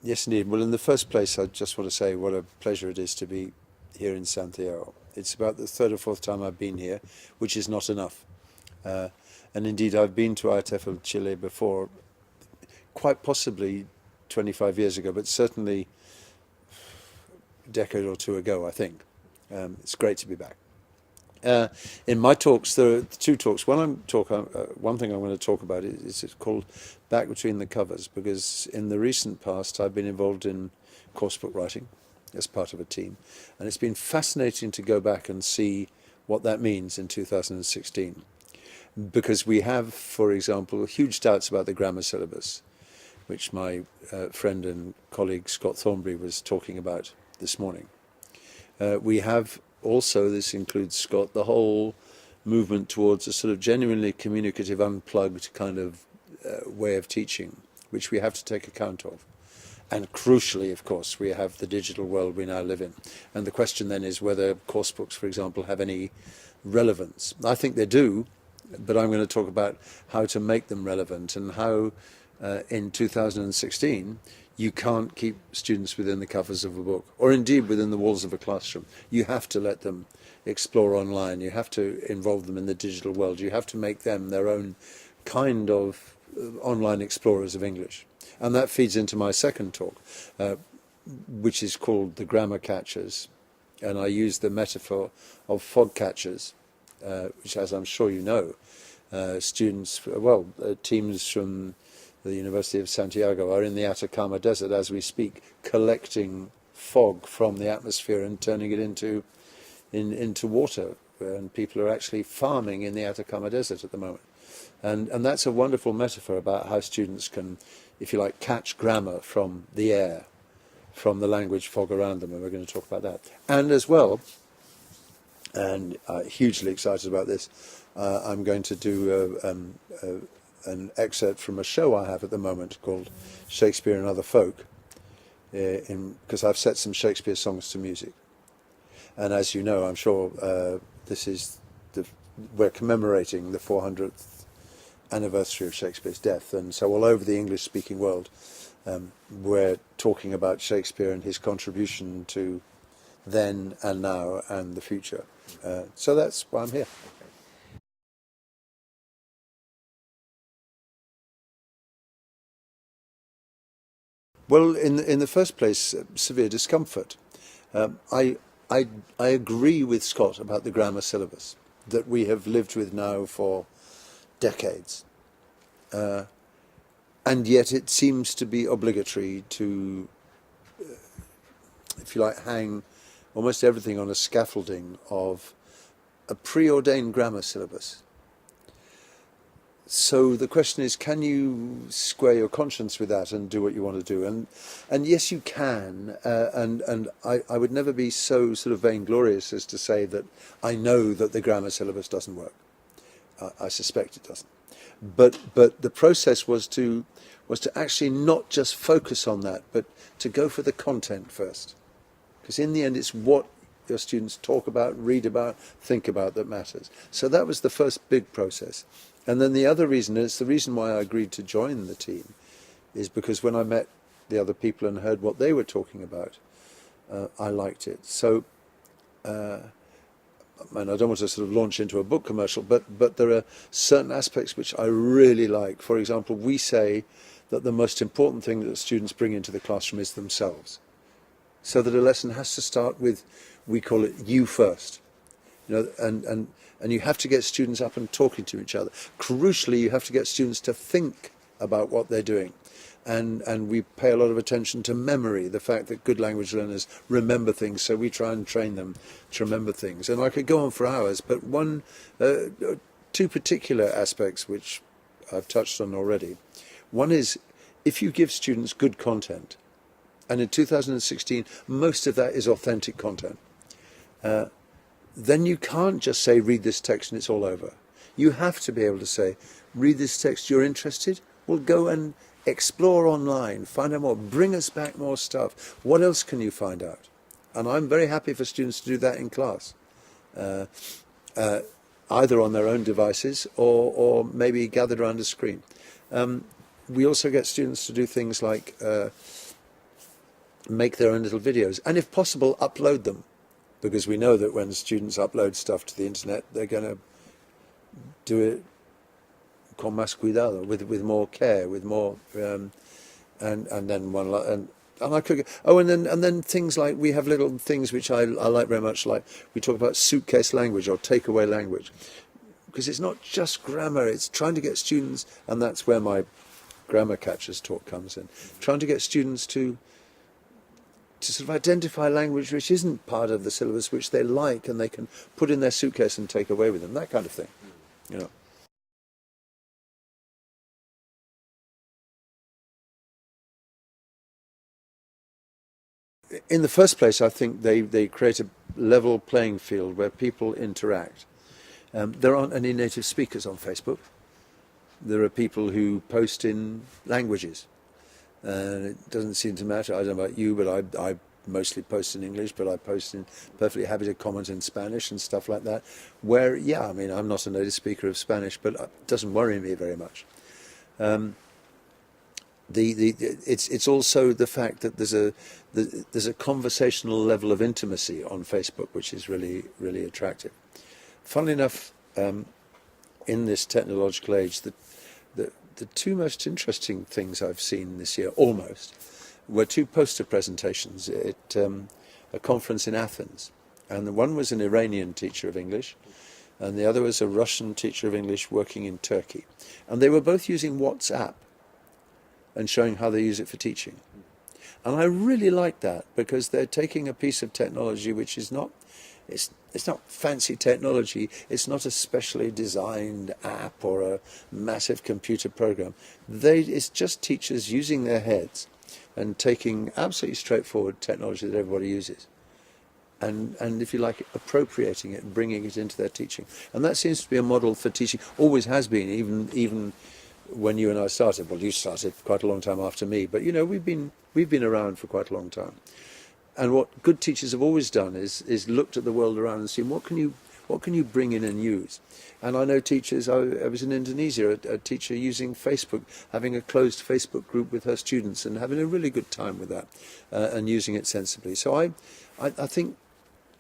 Yes, indeed. Well, in the first place, I just want to say what a pleasure it is to be here in Santiago. It's about the third or fourth time I've been here, which is not enough. Uh, and indeed, I've been to IATEFL Chile before, quite possibly 25 years ago, but certainly a decade or two ago, I think. It's great to be back. In my talks, there are two talks. One thing I'm going to talk about is it's called Back Between the Covers, because in the recent past I've been involved in coursebook writing as part of a team, and it's been fascinating to go back and see what that means in 2016, because we have, for example, huge doubts about the grammar syllabus, which my friend and colleague Scott Thornbury was talking about this morning. We have also, this includes Scott, the whole movement towards a sort of genuinely communicative, unplugged kind of way of teaching, which we have to take account of. And crucially, of course, we have the digital world we now live in. And the question then is whether course books, for example, have any relevance. I think they do, but I'm going to talk about how to make them relevant and how in 2016 you can't keep students within the covers of a book, or indeed within the walls of a classroom. You have to let them explore online. You have to involve them in the digital world. You have to make them their own kind of online explorers of English. And that feeds into my second talk, which is called The Grammar Catchers. And I use the metaphor of fog catchers, which, as I'm sure you know, teams from the University of Santiago are in the Atacama Desert as we speak, collecting fog from the atmosphere and turning it into water. And people are actually farming in the Atacama Desert at the moment. And that's a wonderful metaphor about how students can, if you like, catch grammar from the air, from the language fog around them, and we're going to talk about that. And as well, and hugely excited about this, I'm going to do an excerpt from a show I have at the moment called Shakespeare and Other Folk, because I've set some Shakespeare songs to music. And as you know, I'm sure we're commemorating the 400th anniversary of Shakespeare's death, and so all over the English-speaking world, we're talking about Shakespeare and his contribution to then and now and the future. So that's why I'm here. Well, in the first place, severe discomfort. I agree with Scott about the grammar syllabus that we have lived with now for decades, and yet it seems to be obligatory to, if you like, hang almost everything on a scaffolding of a preordained grammar syllabus. So the question is, can you square your conscience with that and do what you want to do? And yes, you can. And I would never be so sort of vainglorious as to say that I know that the grammar syllabus doesn't work. I suspect it doesn't. But the process was to actually not just focus on that, but to go for the content first. Because in the end, it's what your students talk about, read about, think about that matters. So that was the first big process. And then the other reason, and it's the reason why I agreed to join the team, is because when I met the other people and heard what they were talking about, I liked it. So, and I don't want to sort of launch into a book commercial, but there are certain aspects which I really like. For example, we say that the most important thing that students bring into the classroom is themselves. So that a lesson has to start with, we call it you first. You know, and you have to get students up and talking to each other. Crucially, you have to get students to think about what they're doing. And we pay a lot of attention to memory, the fact that good language learners remember things, so we try and train them to remember things. And I could go on for hours, but two particular aspects which I've touched on already. One is, if you give students good content, and in 2016, most of that is authentic content, then you can't just say, read this text and it's all over. You have to be able to say, read this text, you're interested? Well, go and explore online, find out more, bring us back more stuff. What else can you find out? And I'm very happy for students to do that in class, either on their own devices or maybe gathered around a screen. We also get students to do things like make their own little videos, and if possible, upload them, because we know that when students upload stuff to the internet, they're going to do it con más cuidado, with more care, with more, and then and I could and then things like, we have little things which I like very much, like we talk about suitcase language or takeaway language, because it's not just grammar, it's trying to get students, and that's where my grammar catchers talk comes in, trying to get students to sort of identify language which isn't part of the syllabus, which they like and they can put in their suitcase and take away with them, that kind of thing, you know. In the first place, I think they create a level playing field where people interact. There aren't any native speakers on Facebook. There are people who post in languages. And it doesn't seem to matter. I don't know about you, but I mostly post in English, but I post in, perfectly happy to comment in Spanish and stuff like that. Where, yeah, I mean, I'm not a native speaker of Spanish, but it doesn't worry me very much. It's also the fact that there's a conversational level of intimacy on Facebook, which is really, really attractive. Funnily enough, in this technological age, the two most interesting things I've seen this year, almost, were two poster presentations at a conference in Athens. And the one was an Iranian teacher of English, and the other was a Russian teacher of English working in Turkey. And they were both using WhatsApp and showing how they use it for teaching. And I really like that, because they're taking a piece of technology which is not, it's not fancy technology, it's not a specially designed app or a massive computer program. It's just teachers using their heads and taking absolutely straightforward technology that everybody uses. And if you like, appropriating it and bringing it into their teaching. And that seems to be a model for teaching, always has been, even when you and I started. Well, you started quite a long time after me, but you know, we've been around for quite a long time. And what good teachers have always done is looked at the world around and seen what can you bring in and use. And I know teachers. I was in Indonesia, a teacher using Facebook, having a closed Facebook group with her students and having a really good time with that, and using it sensibly. So I think,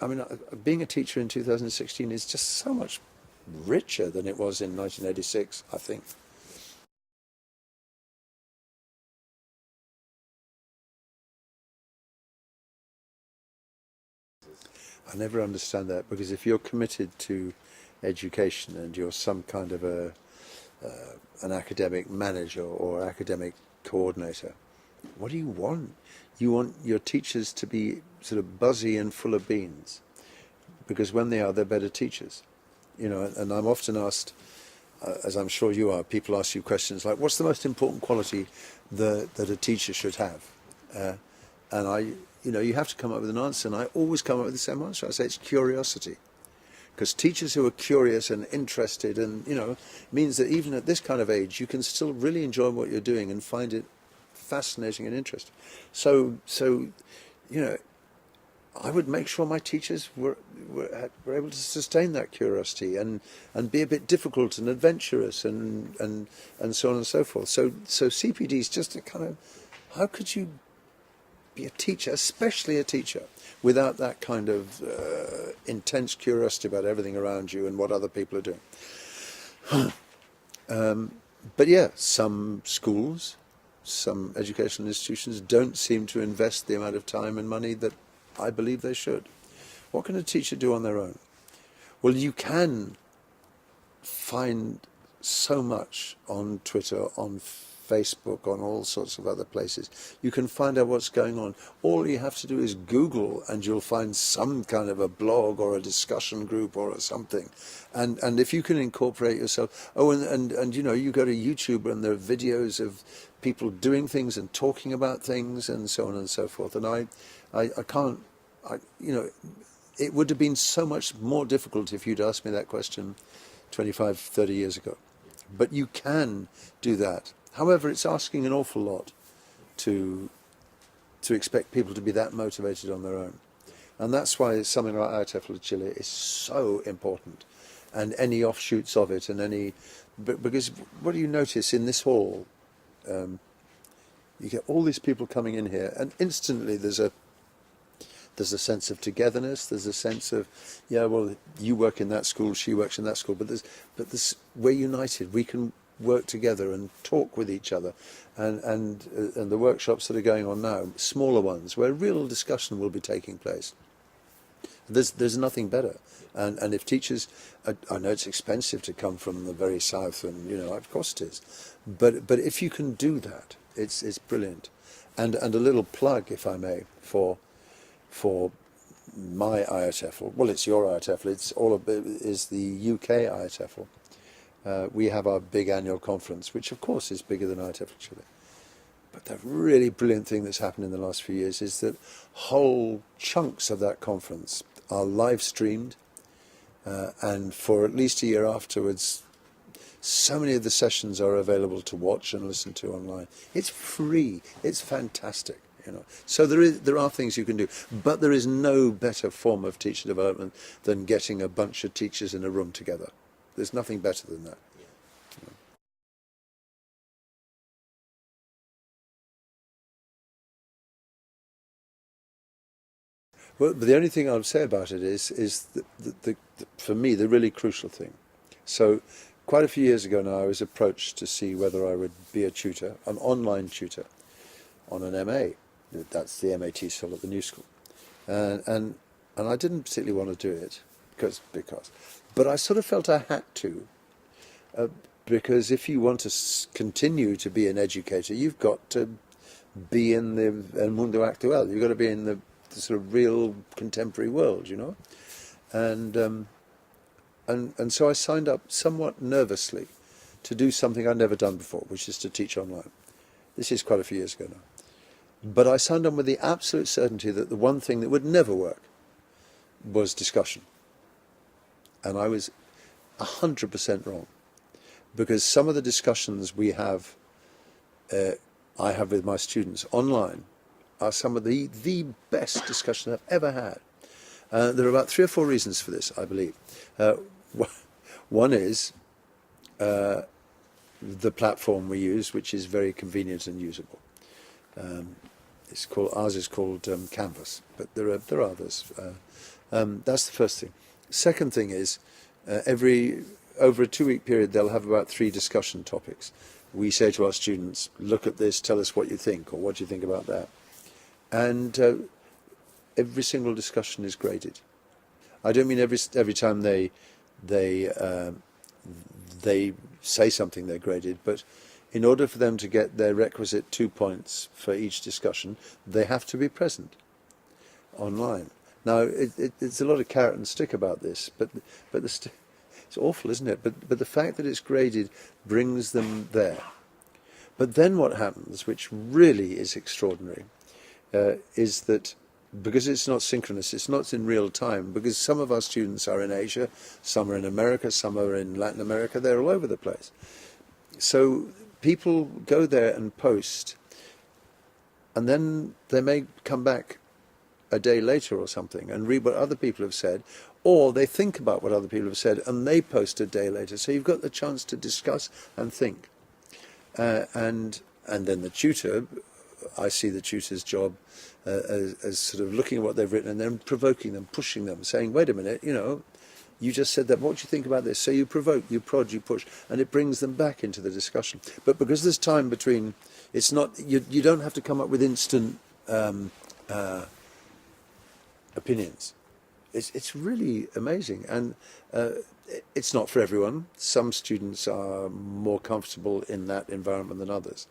I mean, being a teacher in 2016 is just so much richer than it was in 1986, I think. I never understand that, because if you're committed to education and you're some kind of an academic manager or academic coordinator, what do you want? You want your teachers to be sort of buzzy and full of beans, because when they are, they're better teachers. You know, and I'm often asked, as I'm sure you are, people ask you questions like, what's the most important quality that a teacher should have? And you have to come up with an answer, and I always come up with the same answer. I say it's curiosity. Because teachers who are curious and interested, and, means that even at this kind of age, you can still really enjoy what you're doing and find it fascinating and interesting. So I would make sure my teachers were able to sustain that curiosity and be a bit difficult and adventurous and so on and so forth. So CPD is just a kind of, how could you be a teacher, especially a teacher, without that kind of intense curiosity about everything around you and what other people are doing. But yeah, some schools, some educational institutions don't seem to invest the amount of time and money that I believe they should. What can a teacher do on their own? Well, you can find so much on Twitter, on Facebook, on all sorts of other places. You can find out what's going on. All you have to do is Google, and you'll find some kind of a blog or a discussion group or something. And if you can incorporate yourself, and you go to YouTube and there are videos of people doing things and talking about things and so on and so forth. And it would have been so much more difficult if you'd asked me that question 25, 30 years ago. But you can do that. However, it's asking an awful lot to expect people to be that motivated on their own. And that's why something like IATEFL Chile is so important, and any offshoots of it, and because what do you notice in this hall? You get all these people coming in here, and instantly there's a sense of togetherness. There's a sense of, yeah, well, you work in that school, she works in that school, but we're united. We can work together and talk with each other, and the workshops that are going on now, smaller ones, where real discussion will be taking place. There's nothing better. And if teachers, I know it's expensive to come from the very south, and of course it is, but if you can do that, it's brilliant. And a little plug, if I may, for my IATEFL. Well, it's your IATEFL. It's all of it is the UK IATEFL. We have our big annual conference, which of course is bigger than IATEFL Chile. But the really brilliant thing that's happened in the last few years is that whole chunks of that conference are live streamed, and for at least a year afterwards, so many of the sessions are available to watch and listen to online. It's free. It's fantastic. So there are things you can do, but there is no better form of teacher development than getting a bunch of teachers in a room together. There's nothing better than that. Well, but the only thing I'll say about it is for me, the really crucial thing. So quite a few years ago now, I was approached to see whether I would be a tutor, an online tutor, on an MA. That's the MAT still at the new school. And I didn't particularly want to do it because, but I sort of felt I had to, because if you want to continue to be an educator, you've got to be in the El Mundo Actual. You've got to be in the sort of real contemporary world, and so I signed up somewhat nervously to do something I'd never done before, which is to teach online. This is quite a few years ago now. But I signed on with the absolute certainty that the one thing that would never work was discussion. And I was 100% wrong. Because some of the discussions I have with my students online are some of the best discussions I've ever had. There are about 3 or 4 reasons for this, I believe. One is the platform we use, which is very convenient and usable. Ours is called Canvas, but there are others. That's the first thing. Second thing is over a 2-week period they'll have about 3 discussion topics. We say to our students, look at this, tell us what you think, or what do you think about that. And every single discussion is graded. I don't mean every time they say something they're graded, but in order for them to get their requisite 2 points for each discussion, they have to be present online. Now, it's a lot of carrot and stick about this, but it's awful, isn't it? But the fact that it's graded brings them there. But then what happens, which really is extraordinary, is that because it's not synchronous, it's not in real time, because some of our students are in Asia, some are in America, some are in Latin America, they're all over the place. So people go there and post, and then they may come back a day later or something and read what other people have said, or they think about what other people have said and they post a day later. So you've got the chance to discuss and think. And then the tutor, I see the tutor's job as sort of looking at what they've written and then provoking them, pushing them, saying, wait a minute, you just said that, what do you think about this? So you provoke, you prod, you push, and it brings them back into the discussion. But because there's time between, it's not, you don't have to come up with instant opinions. It's really amazing, and it's not for everyone. Some students are more comfortable in that environment than others.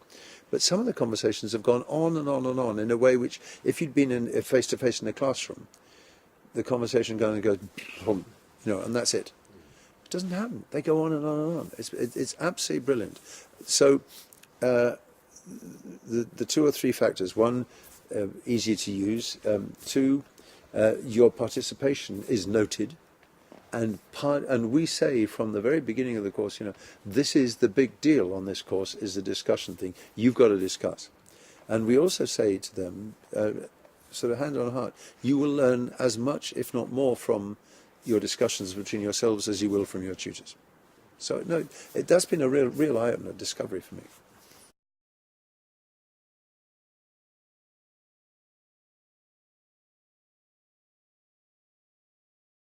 But some of the conversations have gone on and on and on in a way which, if you'd been in face-to-face in a classroom, the conversation goes, boom, and that's it. It doesn't happen. They go on and on and on. It's absolutely brilliant. So the 2 or 3 factors: 1, easy to use; 2, your participation is noted, and we say from the very beginning of the course, this is the big deal on this course, is the discussion thing. You've got to discuss. And we also say to them, sort of hand on heart, you will learn as much, if not more, from your discussions between yourselves as you will from your tutors. So no, that's been a real eye-opener discovery for me.